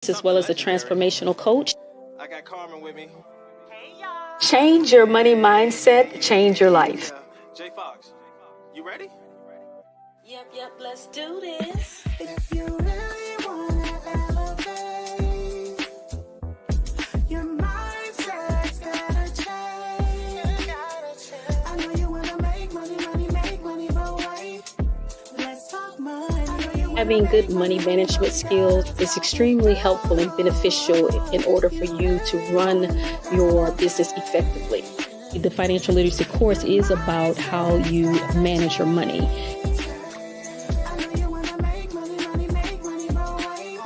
as well as a transformational coach. I got Carmen with me. Hey, y'all. Change your money mindset, change your life. Jay Fox, you ready? Yep, let's do this. If you really wanna elevate, your mindset's gotta change. I know you wanna make money, but wait, let's talk money. Having good money management skills is extremely helpful and beneficial in order for you to run your business effectively. The financial literacy course is about how you manage your money.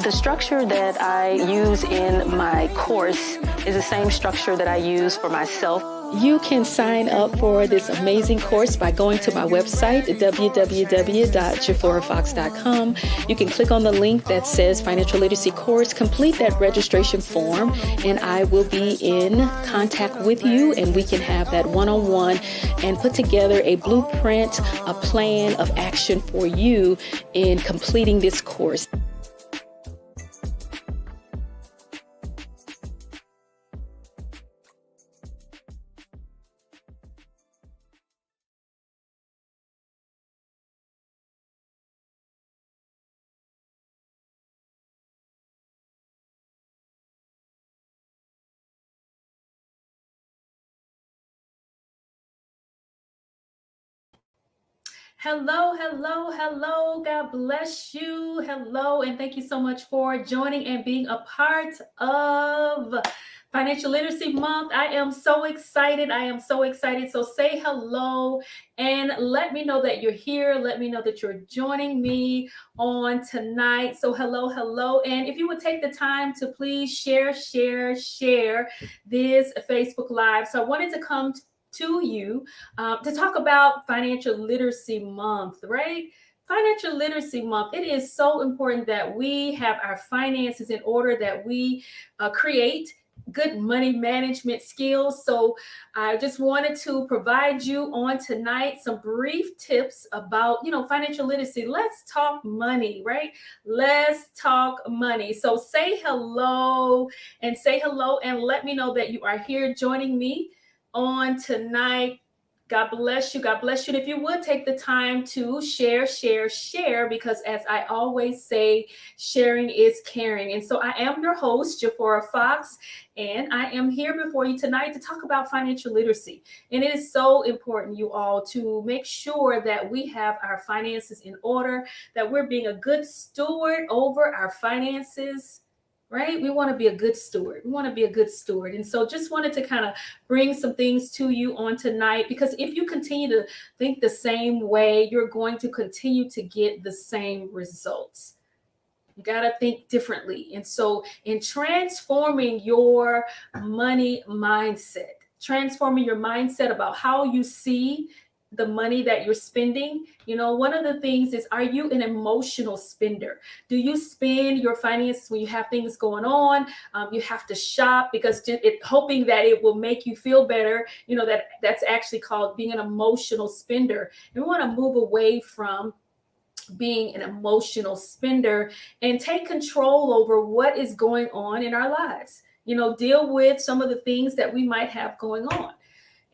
The structure that I use in my course is the same structure that I use for myself. You can sign up for this amazing course by going to my website, www.jaforafox.com. You can click on the link that says Financial Literacy Course, complete that registration form, and I will be in contact with you, and we can have that one-on-one and put together a blueprint, a plan of action for you in completing this course. Hello. God bless you. Hello, and thank you so much for joining and being a part of Financial Literacy Month. I am so excited. So say hello and let me know that you're here. Let me know that you're joining me on tonight. So hello. And if you would take the time to please share this Facebook Live. So I wanted to come to you to talk about Financial Literacy Month, right? Financial Literacy Month. It is so important that we have our finances in order, that we create good money management skills. So I just wanted to provide you on tonight some brief tips about, financial literacy. Let's talk money, right? Let's talk money. So say hello and let me know that you are here joining me on tonight. God bless you. And if you would take the time to share, because as I always say, sharing is caring. And so I am your host, Jafora Fox, and I am here before you tonight to talk about financial literacy. And it is so important, you all, to make sure that we have our finances in order, that we're being a good steward over our finances. Right? We want to be a good steward. And so just wanted to kind of bring some things to you on tonight, because if you continue to think the same way, you're going to continue to get the same results. You got to think differently. And so in transforming your money mindset, transforming your mindset about how you see the money that you're spending, one of the things is, are you an emotional spender? Do you spend your finances when you have things going on? You have to shop because hoping that it will make you feel better. That's actually called being an emotional spender. And we want to move away from being an emotional spender and take control over what is going on in our lives. Deal with some of the things that we might have going on.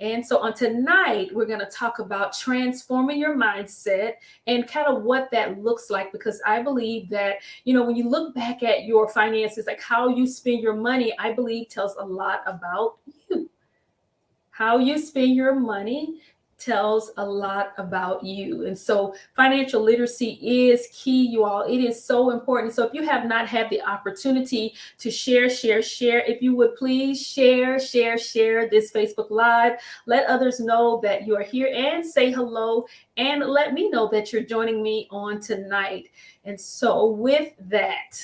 And so on tonight, we're going to talk about transforming your mindset and kind of what that looks like, because I believe that, when you look back at your finances, like how you spend your money, I believe tells a lot about you. How you spend your money tells a lot about you. And so financial literacy is key, you all. It is so important. So if you have not had the opportunity to share, if you would please share this Facebook Live. Let others know that you are here, and say hello, and let me know that you're joining me on tonight. And so with that,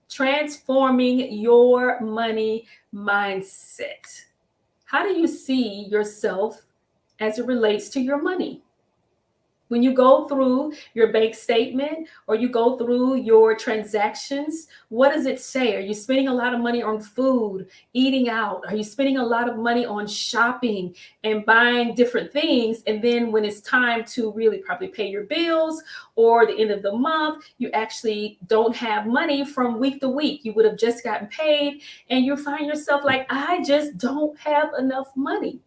transforming your money mindset. How do you see yourself as it relates to your money? When you go through your bank statement or you go through your transactions, what does it say? Are you spending a lot of money on food, eating out? Are you spending a lot of money on shopping and buying different things? And then when it's time to really probably pay your bills or the end of the month, you actually don't have money from week to week. You would have just gotten paid and you find yourself like, I just don't have enough money.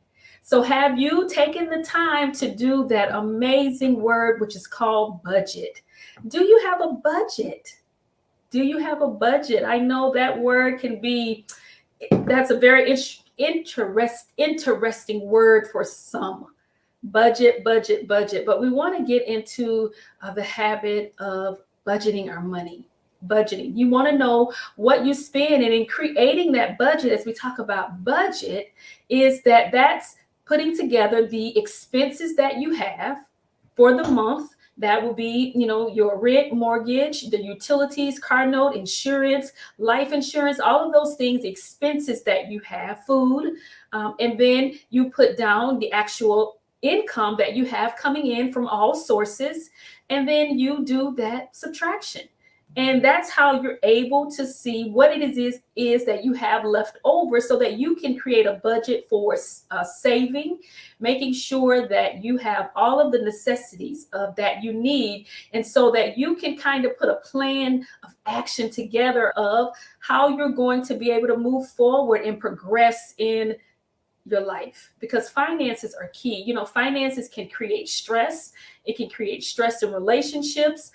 So have you taken the time to do that amazing word, which is called budget? Do you have a budget? Do you have a budget? I know that word can be, that's a very interesting word for some. Budget, budget, budget. But we want to get into the habit of budgeting our money. Budgeting. You want to know what you spend, and in creating that budget, as we talk about budget, is that's putting together the expenses that you have for the month. That will be, your rent, mortgage, the utilities, car note, insurance, life insurance, all of those things, the expenses that you have, food. And then you put down the actual income that you have coming in from all sources. And then you do that subtraction. And that's how you're able to see what it is that you have left over, so that you can create a budget for saving, making sure that you have all of the necessities that you need. And so that you can kind of put a plan of action together of how you're going to be able to move forward and progress in your life, because finances are key. Finances can create stress. It can create stress in relationships.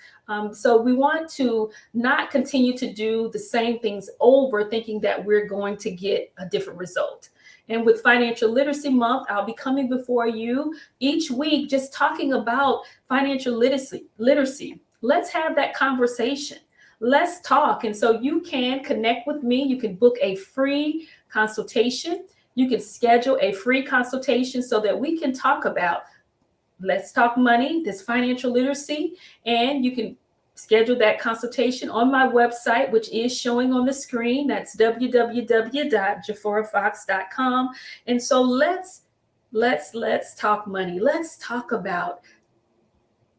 So we want to not continue to do the same things over, thinking that we're going to get a different result. And with Financial Literacy Month, I'll be coming before you each week just talking about financial literacy. Let's have that conversation. Let's talk. And so you can connect with me. You can book a free consultation. You can schedule a free consultation so that we can talk about, let's talk money, this financial literacy, and you can schedule that consultation on my website, which is showing on the screen. That's www.jafforafox.com. And so let's talk money. Let's talk about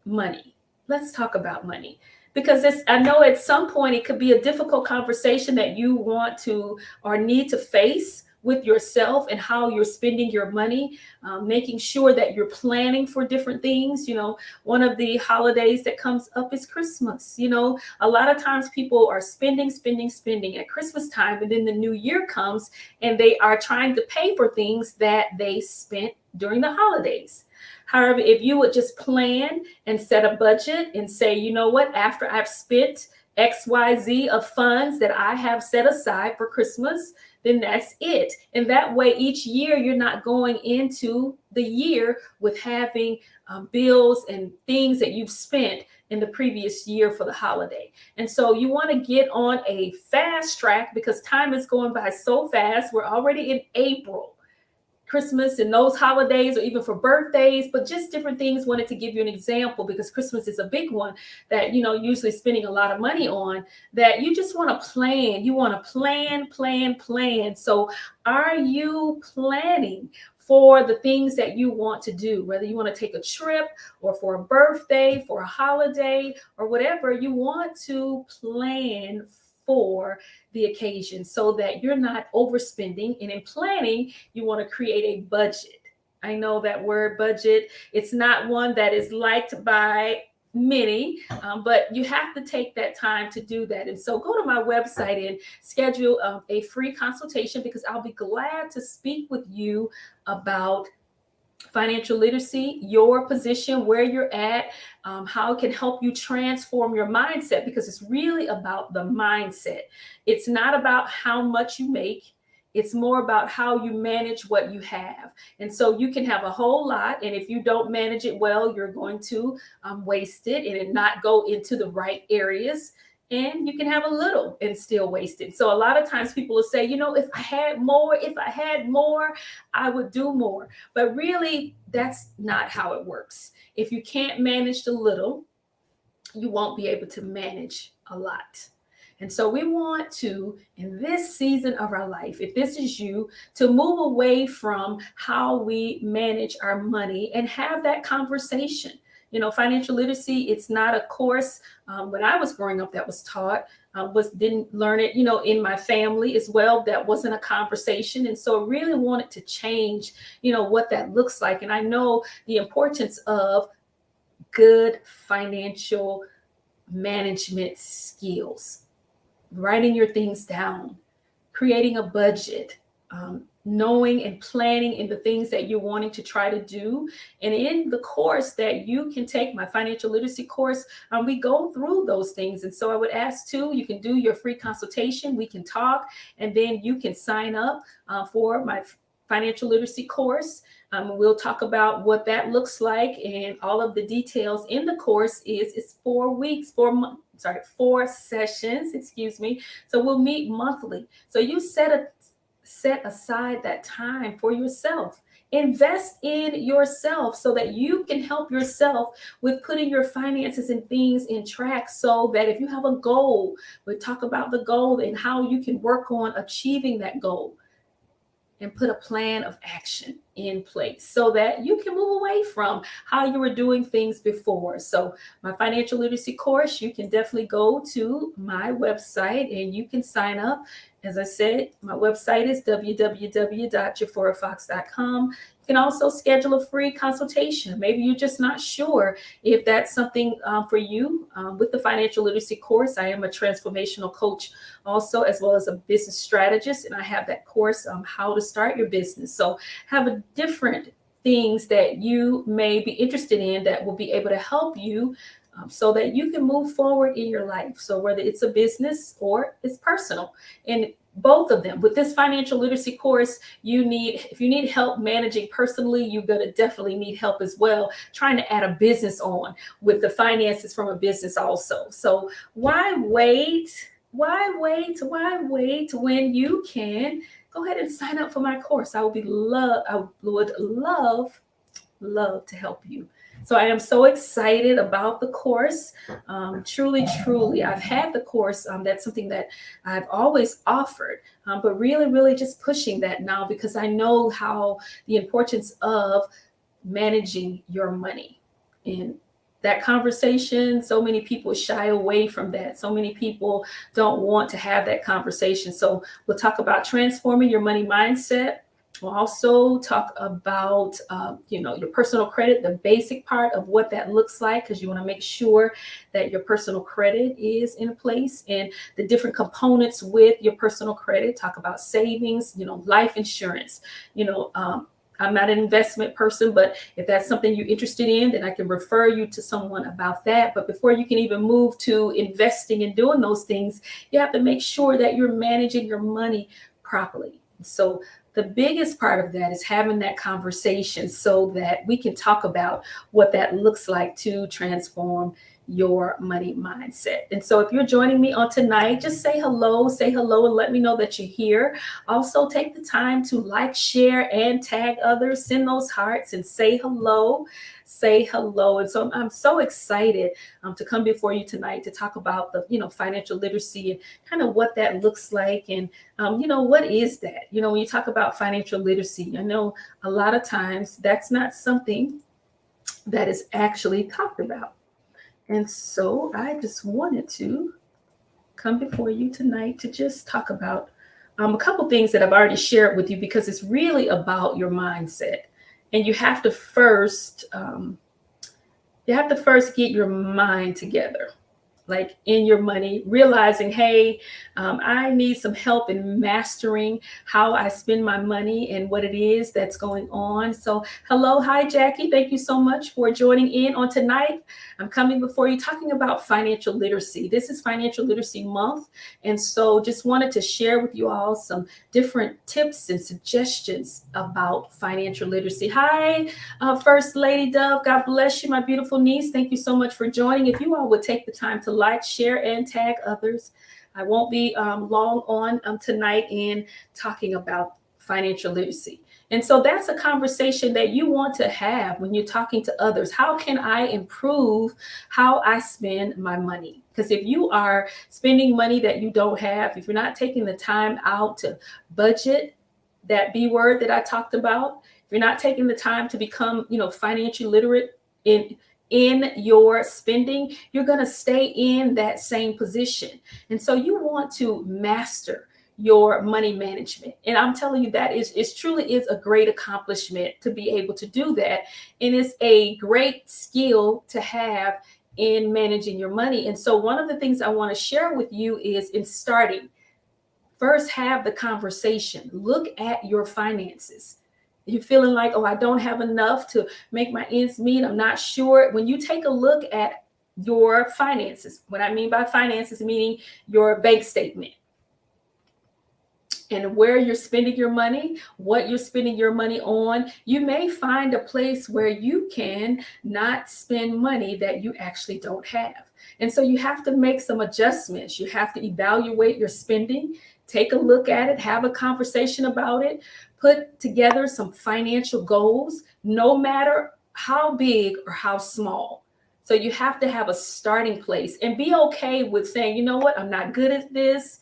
money. Let's talk about money. Because I know at some point it could be a difficult conversation that you want to or need to face with yourself and how you're spending your money, making sure that you're planning for different things. One of the holidays that comes up is Christmas. A lot of times people are spending at Christmas time, and then the new year comes and they are trying to pay for things that they spent during the holidays. However, if you would just plan and set a budget and say, you know what, after I've spent XYZ of funds that I have set aside for Christmas, then that's it. And that way, each year, you're not going into the year with having bills and things that you've spent in the previous year for the holiday. And so you want to get on a fast track, because time is going by so fast. We're already in April. Christmas and those holidays, or even for birthdays, but just different things. Wanted to give you an example, because Christmas is a big one that, usually spending a lot of money on, that you just want to plan. You want to plan. So are you planning for the things that you want to do, whether you want to take a trip or for a birthday, for a holiday, or whatever? You want to plan for the occasion so that you're not overspending. And in planning, you want to create a budget. I know that word budget, it's not one that is liked by many, but you have to take that time to do that. And so go to my website and schedule a free consultation, because I'll be glad to speak with you about financial literacy, your position, where you're at, how it can help you transform your mindset, because it's really about the mindset. It's not about how much you make. It's more about how you manage what you have. And so you can have a whole lot, and if you don't manage it well, you're going to waste it and it not go into the right areas. And you can have a little and still waste it. So a lot of times people will say, if I had more, I would do more. But really, that's not how it works. If you can't manage the little, you won't be able to manage a lot. And so we want to, in this season of our life, if this is you, to move away from how we manage our money and have that conversation. Financial literacy, it's not a course. When I was growing up that was taught, didn't learn it, in my family as well. That wasn't a conversation. And so I really wanted to change, what that looks like. And I know the importance of good financial management skills, writing your things down, creating a budget, knowing and planning in the things that you're wanting to try to do. And in the course that you can take, my financial literacy course, we go through those things. And so I would ask too, you can do your free consultation. We can talk, and then you can sign up for my financial literacy course. We'll talk about what that looks like, and all of the details in the course is 4 weeks, 4 sessions, excuse me. So we'll meet monthly. So you set aside that time for yourself. Invest in yourself so that you can help yourself with putting your finances and things in track, so that if you have a goal, we talk about the goal and how you can work on achieving that goal, and put a plan of action in place so that you can move away from how you were doing things before. So my financial literacy course, you can definitely go to my website and you can sign up. As I said, my website is www.jafforafox.com. You can also schedule a free consultation. Maybe you're just not sure if that's something for you. With the financial literacy course, I am a transformational coach also, as well as a business strategist. And I have that course on how to start your business. So have a different things that you may be interested in that will be able to help you so that you can move forward in your life. So whether it's a business or it's personal, and both of them. With this financial literacy course, if you need help managing personally, you're going to definitely need help as well, trying to add a business on with the finances from a business also. So why wait? Why wait when you can go ahead and sign up for my course? I would love to help you. So I am so excited about the course. Truly, I've had the course. That's something that I've always offered, but really just pushing that now, because I know how the importance of managing your money. And that conversation, so many people shy away from that. So many people don't want to have that conversation. So we'll talk about transforming your money mindset. We'll also talk about, your personal credit, the basic part of what that looks like, because you want to make sure that your personal credit is in place, and the different components with your personal credit. Talk about savings, life insurance. I'm not an investment person, but if that's something you're interested in, then I can refer you to someone about that. But before you can even move to investing and doing those things, you have to make sure that you're managing your money properly. So the biggest part of that is having that conversation so that we can talk about what that looks like to transform your money mindset. And so if you're joining me on tonight, just say hello and let me know that you're here. Also take the time to like, share, and tag others, send those hearts and say hello. And so I'm so excited to come before you tonight to talk about the, financial literacy and kind of what that looks like. And, what is that? When you talk about financial literacy, I know a lot of times that's not something that is actually talked about. And so I just wanted to come before you tonight to just talk about a couple things that I've already shared with you, because it's really about your mindset. And you have to first get your mind together, like in your money, realizing, hey, I need some help in mastering how I spend my money and what it is that's going on. So hi, Jackie. Thank you so much for joining in on tonight. I'm coming before you talking about financial literacy. This is Financial Literacy Month. And so just wanted to share with you all some different tips and suggestions about financial literacy. Hi, First Lady Dove. God bless you, my beautiful niece. Thank you so much for joining. If you all would take the time to like, share, and tag others. I won't be long on tonight in talking about financial literacy. And so that's a conversation that you want to have when you're talking to others. How can I improve how I spend my money? Because if you are spending money that you don't have, if you're not taking the time out to budget, that B word that I talked about, if you're not taking the time to become, financially literate in in your spending, you're going to stay in that same position. And so you want to master your money management. And I'm telling you, that is truly is a great accomplishment to be able to do that. And it's a great skill to have in managing your money. And so one of the things I want to share with you is, in starting, first have the conversation. Look at your finances. You're feeling like, oh, I don't have enough to make my ends meet. I'm not sure. When you take a look at your finances, what I mean by finances, meaning your bank statement, and where you're spending your money, what you're spending your money on, you may find a place where you can not spend money that you actually don't have. And so you have to make some adjustments. You have to evaluate your spending, take a look at it, have a conversation about it, put together some financial goals, no matter how big or how small. So you have to have a starting place and be okay with saying, you know what, I'm not good at this.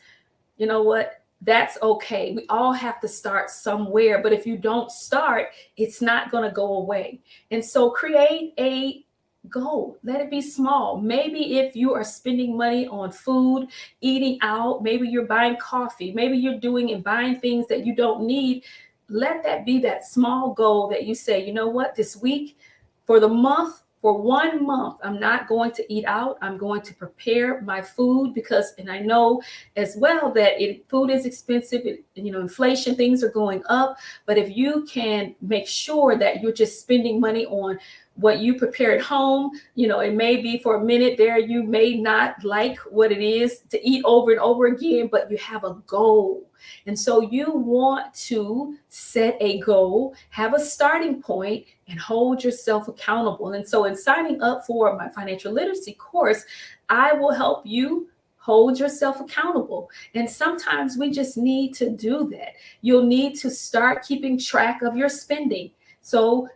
You know what? That's okay. We all have to start somewhere. But if you don't start, it's not going to go away. And so create a goal. Let it be small. Maybe if you are spending money on food, eating out, maybe you're buying coffee, maybe you're doing and buying things that you don't need. Let that be that small goal that you say, you know what, this week, for the month, for 1 month, I'm not going to eat out. I'm going to prepare my food because, and I know as well that food is expensive. Inflation, things are going up. But if you can make sure that you're just spending money on what you prepare at home, it may be for a minute there, you may not like what it is to eat over and over again, but you have a goal. And so you want to set a goal, have a starting point, and hold yourself accountable. And so in signing up for my financial literacy course, I will help you hold yourself accountable. And sometimes we just need to do that. You'll need to start keeping track of your spending. So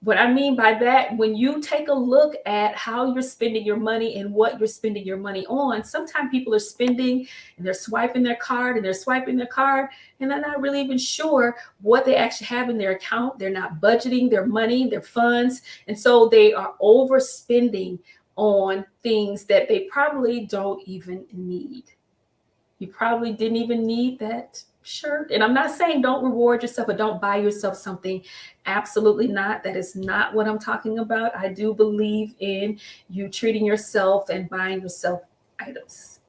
what I mean by that, when you take a look at how you're spending your money and what you're spending your money on, sometimes people are spending and they're swiping their card and they're not really even sure what they actually have in their account. They're not budgeting their money, their funds. And so they are overspending on things that they probably don't even need. You probably didn't even need that shirt. And I'm not saying don't reward yourself or don't buy yourself something. Absolutely not. That is not what I'm talking about. I do believe in you treating yourself and buying yourself items.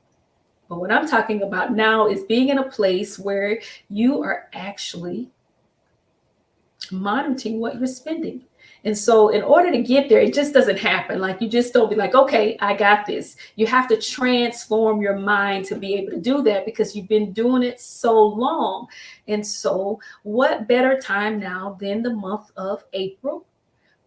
But what I'm talking about now is being in a place where you are actually monitoring what you're spending. And so in order to get there, it just doesn't happen. Like, you just don't be like, okay, I got this. You have to transform your mind to be able to do that because you've been doing it so long. And so what better time now than the month of April,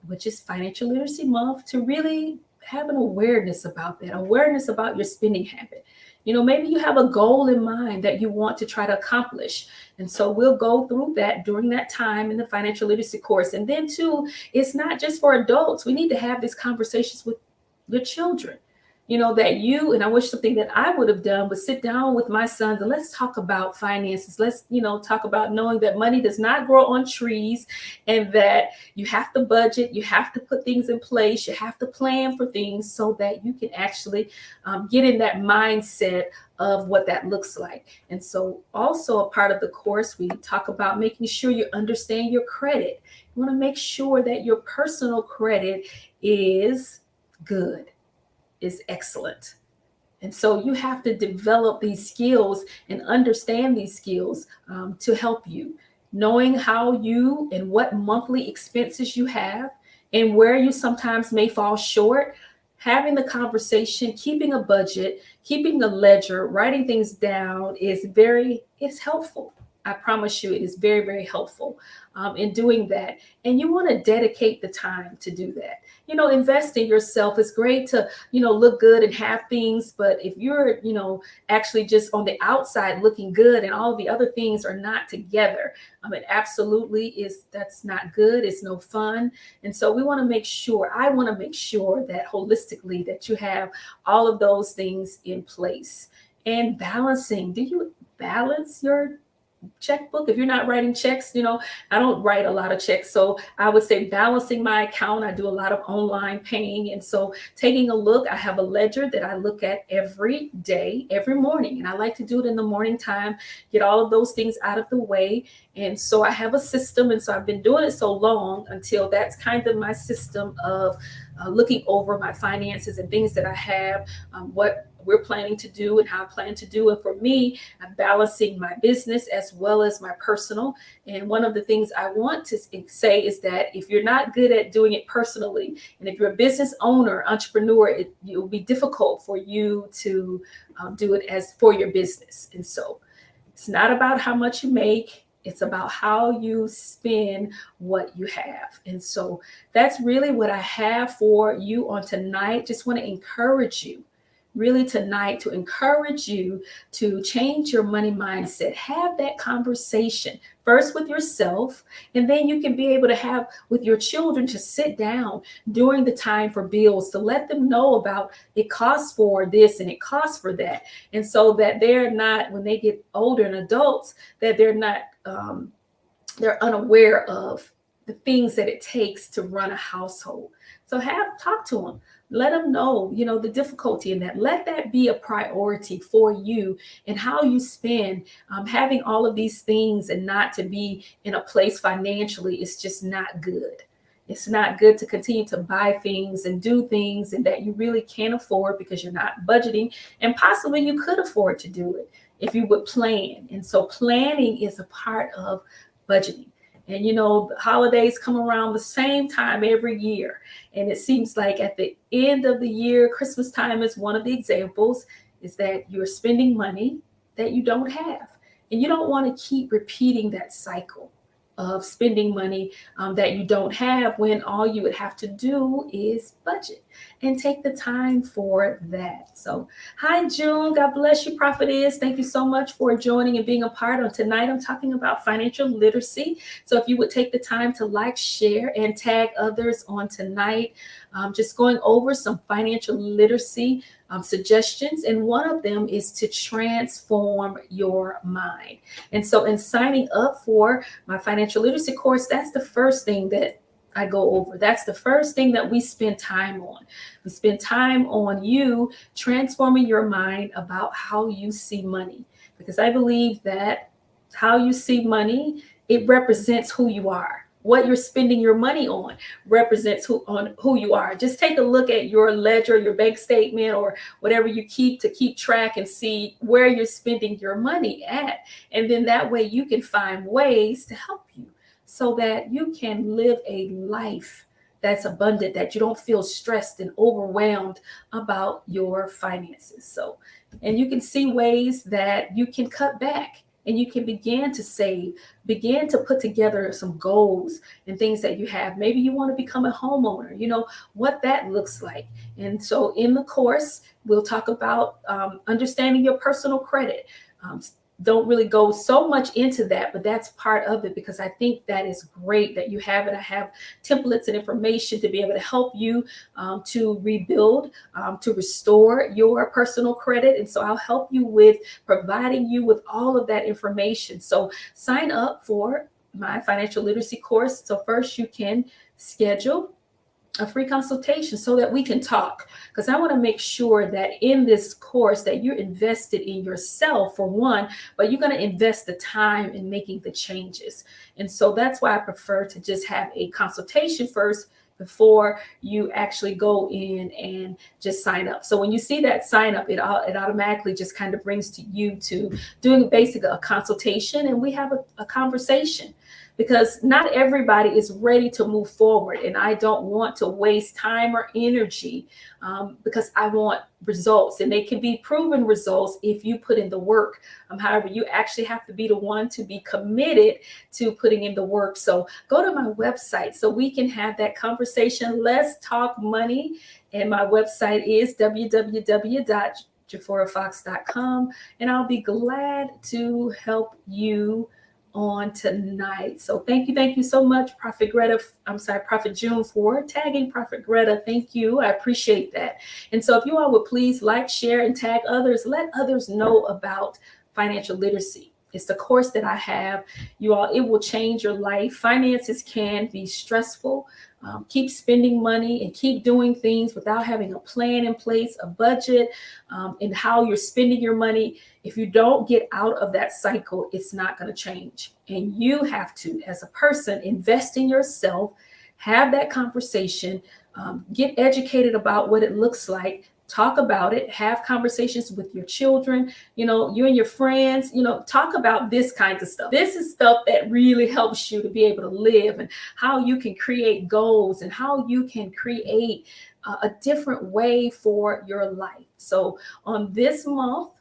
which is Financial Literacy Month, to really have an awareness about that, awareness about your spending habit. Maybe you have a goal in mind that you want to try to accomplish. And so we'll go through that during that time in the financial literacy course. And then too, it's not just for adults. We need to have these conversations with your children. And I wish something that I would have done was sit down with my sons and let's talk about finances. Let's, talk about knowing that money does not grow on trees and that you have to budget, you have to put things in place, you have to plan for things so that you can actually get in that mindset of what that looks like. And so also a part of the course, we talk about making sure you understand your credit. You want to make sure that your personal credit is good, is excellent. And so you have to develop these skills and understand these skills to help you. Knowing how you and what monthly expenses you have and where you sometimes may fall short, having the conversation, keeping a budget, keeping a ledger, writing things down it's helpful. I promise you, it is very, very helpful in doing that. And you want to dedicate the time to do that. Invest in yourself. It's great to, look good and have things. But if you're, actually just on the outside looking good and all the other things are not together, it absolutely that's not good. It's no fun. And so I want to make sure that holistically that you have all of those things in place. And balancing. Do you balance your checkbook. If you're not writing checks, I don't write a lot of checks. So I would say balancing my account. I do a lot of online paying. And so taking a look, I have a ledger that I look at every day, every morning. And I like to do it in the morning time, get all of those things out of the way. And so I have a system. And so I've been doing it so long until that's kind of my system of looking over my finances and things that I have, what we're planning to do and how I plan to do it. For me, I'm balancing my business as well as my personal. And one of the things I want to say is that if you're not good at doing it personally, and if you're a business owner, entrepreneur, it will be difficult for you to do it as for your business. And so it's not about how much you make. It's about how you spend what you have. And so that's really what I have for you on tonight. Just want to encourage you really tonight to encourage you to change your money mindset. Have that conversation first with yourself, and then you can be able to have with your children to sit down during the time for bills to let them know about it costs for this and it costs for that. And so that they're not, when they get older and adults, that they're not, they're unaware of the things that it takes to run a household. So talk to them. Let them know, the difficulty in that. Let that be a priority for you and how you spend. Having all of these things and not to be in a place financially is just not good. It's not good to continue to buy things and do things and that you really can't afford because you're not budgeting, and possibly you could afford to do it if you would plan. And so planning is a part of budgeting. And, the holidays come around the same time every year. And it seems like at the end of the year, Christmas time is one of the examples, is that you're spending money that you don't have. And you don't want to keep repeating that cycle of spending money that you don't have, when all you would have to do is budget and take the time for that. So, hi, June. God bless you, Prophetess. Thank you so much for joining and being a part of tonight. I'm talking about financial literacy. So if you would take the time to like, share, and tag others on tonight, just going over some financial literacy suggestions. And one of them is to transform your mind. And so in signing up for my financial literacy course, that's the first thing that I go over. That's the first thing that we spend time on. We spend time on you transforming your mind about how you see money, because I believe that how you see money, it represents who you are. What you're spending your money on represents who you are. Just take a look at your ledger, your bank statement, or whatever you keep to keep track and see where you're spending your money at. And then that way you can find ways to help you so that you can live a life that's abundant, that you don't feel stressed and overwhelmed about your finances. So, and you can see ways that you can cut back. And you can begin to save, begin to put together some goals and things that you have. Maybe you want to become a homeowner, what that looks like. And so in the course, we'll talk about understanding your personal credit. Don't really go so much into that, but that's part of it, because I think that is great that you have it. I have templates and information to be able to help you to rebuild, to restore your personal credit. And so I'll help you with providing you with all of that information. So sign up for my financial literacy course. So first you can schedule a free consultation so that we can talk, because I want to make sure that in this course that you're invested in yourself, for one, but you're going to invest the time in making the changes. And so that's why I prefer to just have a consultation first before you actually go in and just sign up. So when you see that sign up, it automatically just kind of brings you to doing a consultation, and we have a conversation. Because not everybody is ready to move forward. And I don't want to waste time or energy because I want results. And they can be proven results if you put in the work. However, you actually have to be the one to be committed to putting in the work. So go to my website so we can have that conversation. Let's talk money. And my website is www.jafforafox.com. And I'll be glad to help you on tonight. So thank you so much, Prophet June, for tagging Prophet Greta. Thank you. I appreciate that. And so if you all would please like, share, and tag others, let others know about financial literacy. It's the course that I have. You all, it will change your life. Finances can be stressful. Keep spending money and keep doing things without having a plan in place, a budget, and how you're spending your money. If you don't get out of that cycle, it's not going to change. And you have to, as a person, invest in yourself, have that conversation, get educated about what it looks like. Talk about it, have conversations with your children, you and your friends, talk about this kinds of stuff. This is stuff that really helps you to be able to live, and how you can create goals and how you can create a different way for your life. So on this month,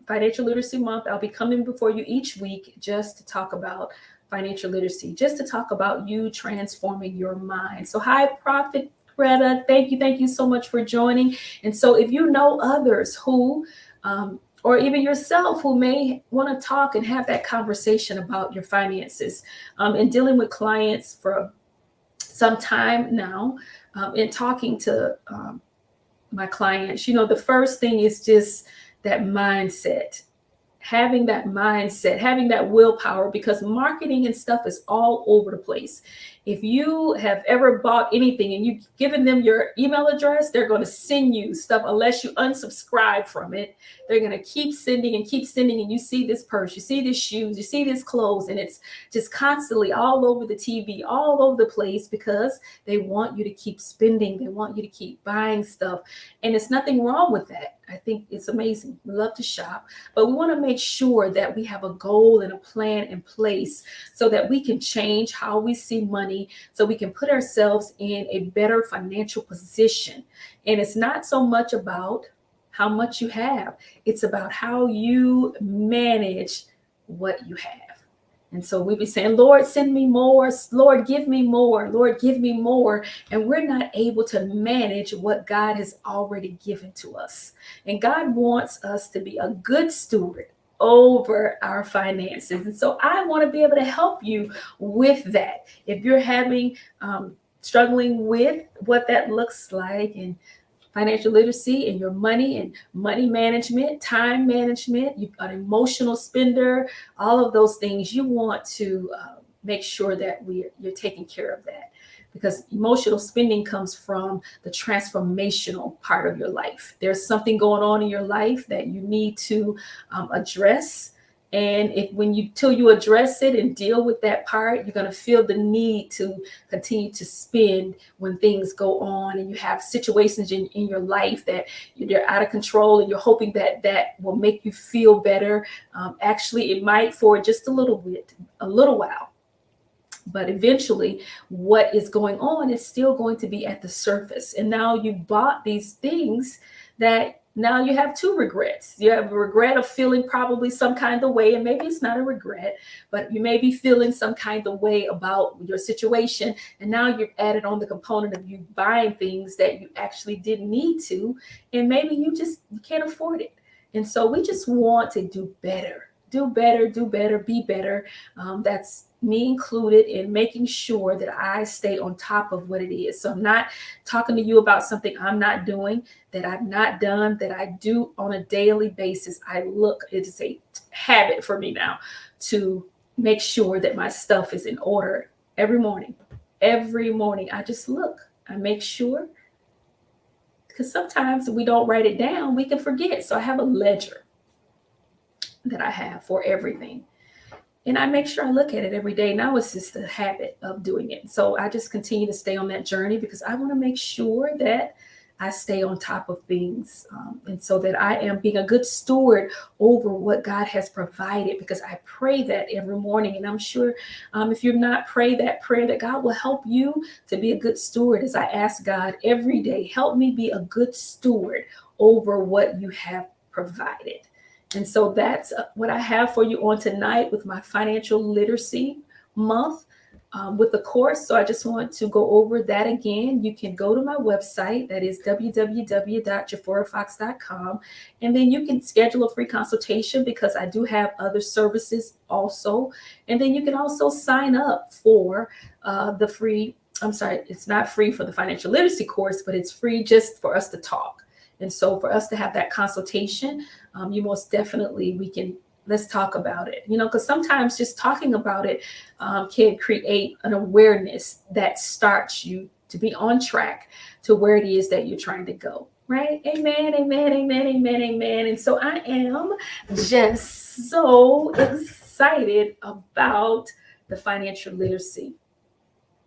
Financial Literacy Month, I'll be coming before you each week just to talk about financial literacy, just to talk about you transforming your mind. So hi, Prophet Greta, thank you so much for joining. And so if you know others who, or even yourself, who may want to talk and have that conversation about your finances, and dealing with clients for some time now, in talking to my clients, the first thing is just that mindset. Having that mindset, having that willpower, because marketing and stuff is all over the place. If you have ever bought anything and you've given them your email address, they're going to send you stuff unless you unsubscribe from it. They're going to keep sending, and you see this purse, you see these shoes, you see this clothes, and it's just constantly all over the TV, all over the place, because they want you to keep spending. They want you to keep buying stuff. And there's nothing wrong with that. I think it's amazing. We love to shop, but we want to make sure that we have a goal and a plan in place so that we can change how we see money, so we can put ourselves in a better financial position. And it's not so much about how much you have. It's about how you manage what you have. And so we be saying, Lord, send me more. Lord, give me more. Lord, give me more. And we're not able to manage what God has already given to us. And God wants us to be a good steward over our finances. And so I want to be able to help you with that. If you're having, struggling with what that looks like, and financial literacy and your money and money management, time management, you're an emotional spender, all of those things, you want to make sure that you're taking care of that, because emotional spending comes from the transformational part of your life. There's something going on in your life that you need to address. And till you address it and deal with that part, you're going to feel the need to continue to spend when things go on and you have situations in your life that you're out of control, and you're hoping that will make you feel better. Actually, it might for just a little while. But eventually, what is going on is still going to be at the surface. And now you bought these things that now you have two regrets. You have a regret of feeling probably some kind of way, and maybe it's not a regret, but you may be feeling some kind of way about your situation. And now you've added on the component of you buying things that you actually didn't need to, and maybe you can't afford it. And so we just want to do better, be better. That's me included in making sure that I stay on top of what it is. So I'm not talking to you about something I'm not doing, that I've not done, that I do on a daily basis. It's a habit for me now to make sure that my stuff is in order every morning. Every morning, I just look, I make sure, because sometimes if we don't write it down, we can forget. So I have a ledger that I have for everything. And I make sure I look at it every day. Now it's just a habit of doing it. So I just continue to stay on that journey, because I want to make sure that I stay on top of things, and so that I am being a good steward over what God has provided, because I pray that every morning. And I'm sure if you're not pray that prayer, that God will help you to be a good steward, as I ask God every day, help me be a good steward over what you have provided. And so that's what I have for you on tonight with my financial literacy month, with the course. So I just want to go over that again. You can go to my website, that is www.jafforafox.com, and then you can schedule a free consultation, because I do have other services also. And then you can also sign up for it's not free for the financial literacy course, but it's free just for us to talk. And so for us to have that consultation, you most definitely, we can Let's talk about it. Because sometimes just talking about it can create an awareness that starts you to be on track to where it is that you're trying to go. Right? Amen, amen, amen, amen, amen. And so I am just so excited about the financial literacy.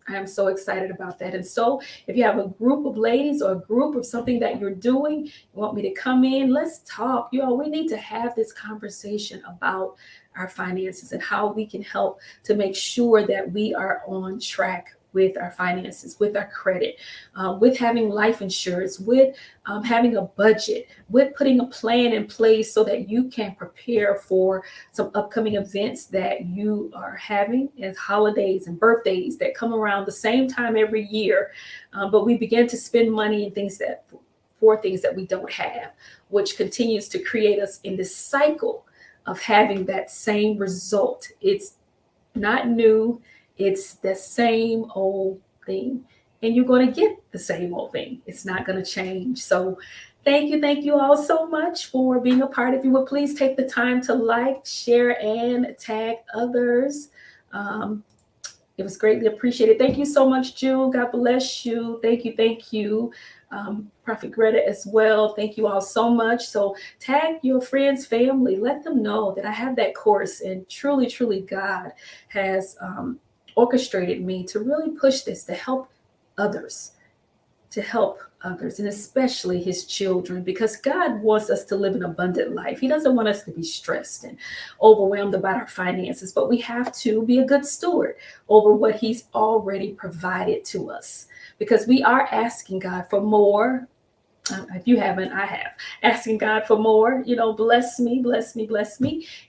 I am so excited about that. And so if you have a group of ladies or a group of something that you're doing, you want me to come in, let's talk. We need to have this conversation about our finances and how we can help to make sure that we are on track with our finances, with our credit, with having life insurance, with having a budget, with putting a plan in place so that you can prepare for some upcoming events that you are having as holidays and birthdays that come around the same time every year. But we begin to spend money in for things that we don't have, which continues to create us in this cycle of having that same result. It's not new. It's the same old thing, and you're going to get the same old thing. It's not going to change. So thank you all so much for being a part. If you would please take the time to like, share, and tag others. It was greatly appreciated. Thank you so much, June. God bless you. Thank you. Prophet Greta as well. Thank you all so much. So tag your friends, family. Let them know that I have that course, and truly, God has orchestrated me to really push this to help others, and especially his children, because God wants us to live an abundant life. He doesn't want us to be stressed and overwhelmed about our finances, but we have to be a good steward over what he's already provided to us, because we are asking God for more. If you haven't, I have. Asking God for more, bless me.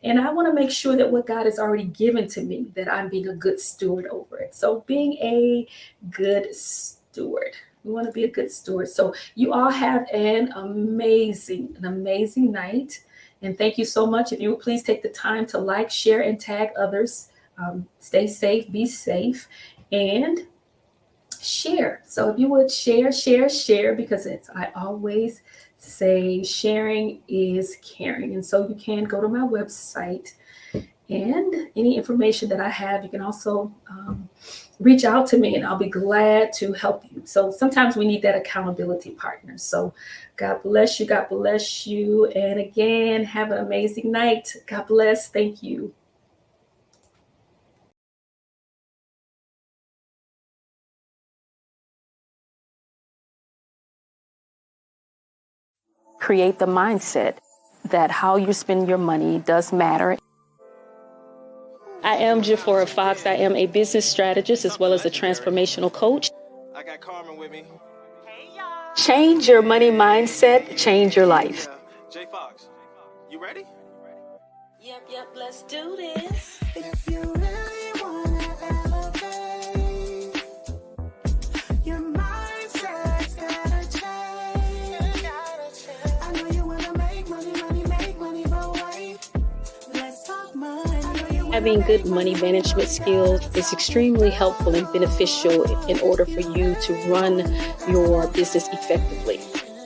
And I want to make sure that what God has already given to me, that I'm being a good steward over it. So being a good steward. We want to be a good steward. So you all have an amazing night. And thank you so much. If you would please take the time to like, share, and tag others. Stay safe, be safe, and share. So if you would share, because I always say sharing is caring. And so you can go to my website, and any information that I have, you can also reach out to me, and I'll be glad to help you. So sometimes we need that accountability partner. So God bless you. And again, have an amazing night. God bless. Thank you. Create the mindset that how you spend your money does matter. I am Jafora Fox. I am a business strategist as well as a transformational coach. I got Carmen with me. Hey, y'all. Change your money mindset, change your life. J Fox, you ready? Yep, let's do this. If you really wanna elevate, your mindset's gotta change. I know you wanna make money, but wait, let's talk money. Having good money management skills is extremely helpful and beneficial in order for you to run your business effectively.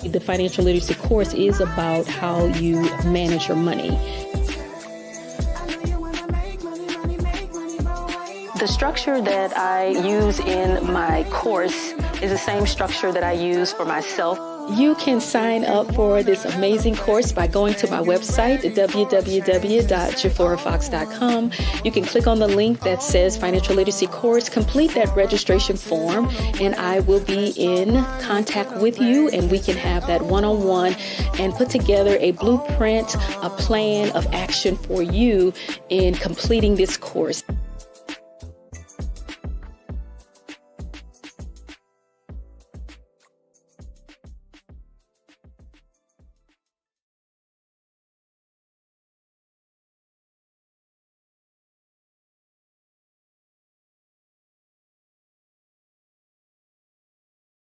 The financial literacy course is about how you manage your money. The structure that I use in my course is the same structure that I use for myself. You can sign up for this amazing course by going to my website, www.jaforafox.com. You can click on the link that says Financial Literacy Course, complete that registration form, and I will be in contact with you, and we can have that one-on-one and put together a blueprint, a plan of action for you in completing this course.